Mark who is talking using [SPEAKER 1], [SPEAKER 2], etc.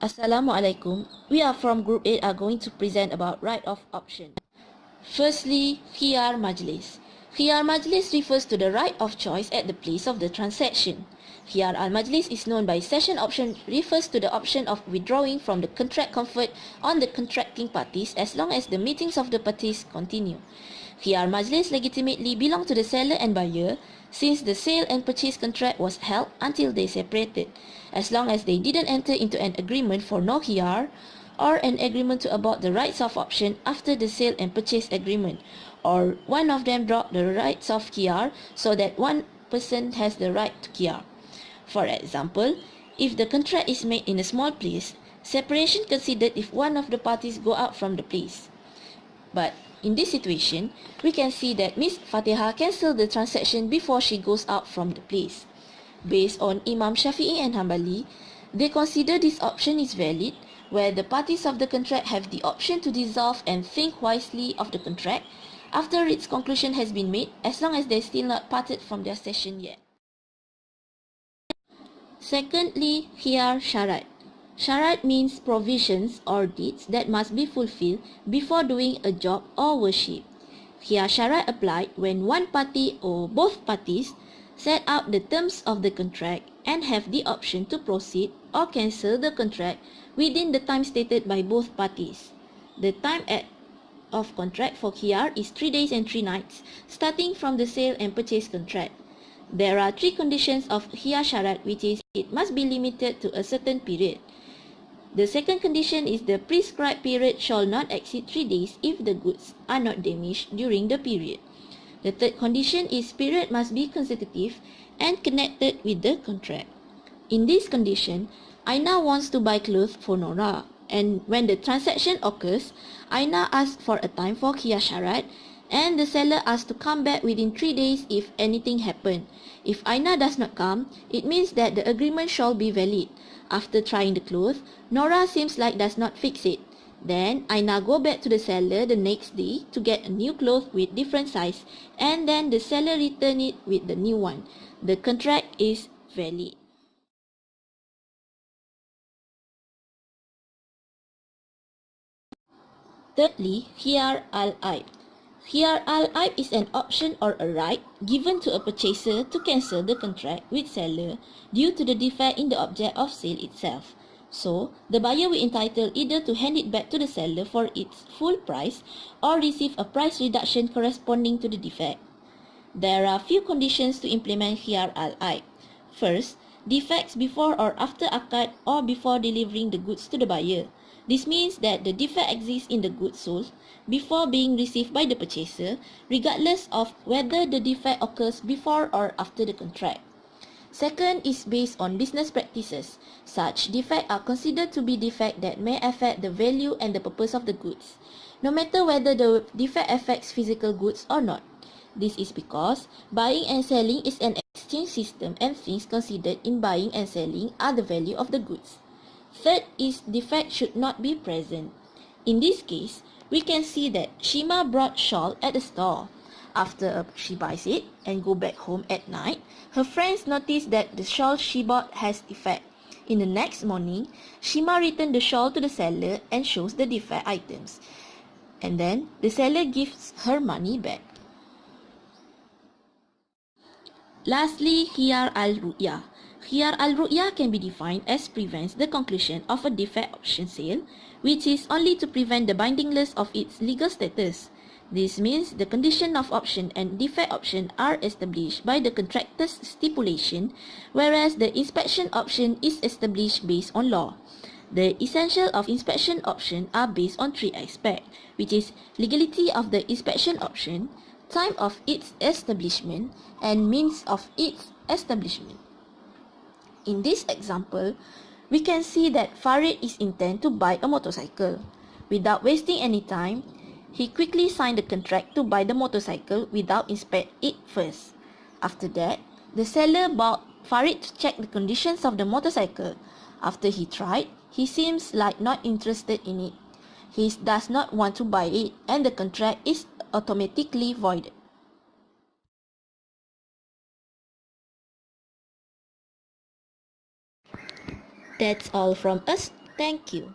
[SPEAKER 1] Assalamualaikum. We are from Group 8 are going to present about right of option. Firstly, khiyar majlis. Khiyar majlis refers to the right of choice at the place of the transaction. Khiyar al-majlis is known by session option refers to the option of withdrawing from the contract conferred on the contracting parties as long as the meetings of the parties continue. Khiyar majlis legitimately belong to the seller and buyer since the sale and purchase contract was held until they separated, as long as they didn't enter into an agreement for no khiyar or an agreement to abort the rights of option after the sale and purchase agreement, or one of them dropped the rights of khiyar so that one person has the right to khiyar. For example, if the contract is made in a small place, separation considered if one of the parties go out from the place. But in this situation, we can see that Miss Fatehah cancelled the transaction before she goes out from the place. Based on Imam Shafi'i and Hanbali, they consider this option is valid where the parties of the contract have the option to dissolve and think wisely of the contract after its conclusion has been made as long as they still not parted from their session yet. Secondly, khiyar syarat. Syarat means provisions or deeds that must be fulfilled before doing a job or worship. Khiyar syarat applied when one party or both parties set out the terms of the contract and have the option to proceed or cancel the contract within the time stated by both parties. The time of contract for khiyar is 3 days and 3 nights, starting from the sale and purchase contract. There are 3 conditions of khiyar syarat, which is it must be limited to a certain period. The second condition is the prescribed period shall not exceed 3 days if the goods are not damaged during the period. The third condition is period must be consecutive and connected with the contract. In this condition, Aina wants to buy clothes for Nora, and when the transaction occurs, Aina asks for a time for khiyar syarat and the seller asks to come back within 3 days if anything happened. If Aina does not come, it means that the agreement shall be valid. After trying the clothes, Nora seems like does not fix it. Then Aina go back to the seller the next day to get a new cloth with different size, and then the seller return it with the new one. The contract is valid. Thirdly, khiyar al-aib. Khiyar al-aib is an option or a right given to a purchaser to cancel the contract with seller due to the defect in the object of sale itself. So, the buyer will entitle either to hand it back to the seller for its full price or receive a price reduction corresponding to the defect. There are few conditions to implement khiyar al-aib. First, defects before or after akad or before delivering the goods to the buyer. This means that the defect exists in the goods sold before being received by the purchaser, regardless of whether the defect occurs before or after the contract. Second is based on business practices. Such defects are considered to be defects that may affect the value and the purpose of the goods, no matter whether the defect affects physical goods or not. This is because buying and selling is an exchange system and things considered in buying and selling are the value of the goods. Third is defect should not be present. In this case, we can see that Shima brought shawl at the store. After she buys it and go back home at night, her friends notice that the shawl she bought has defect. In the next morning, Shima returned the shawl to the seller and shows the defect items. And then the seller gives her money back. Lastly, khiyar al-ru'yah. Khiyar al-ru'yah can be defined as prevents the conclusion of a defect option sale, which is only to prevent the bindingness of its legal status. This means the condition of option and defect option are established by the contractor's stipulation, whereas the inspection option is established based on law. The essential of inspection option are based on 3 aspects, which is legality of the inspection option, time of its establishment, and means of its establishment. In this example, we can see that Farid is intent to buy a motorcycle. Without wasting any time, he quickly signed the contract to buy the motorcycle without inspect it first. After that, the seller bought Farid to check the conditions of the motorcycle. After he tried, he seems like not interested in it. He does not want to buy it, and the contract is automatically voided. That's all from us. Thank you.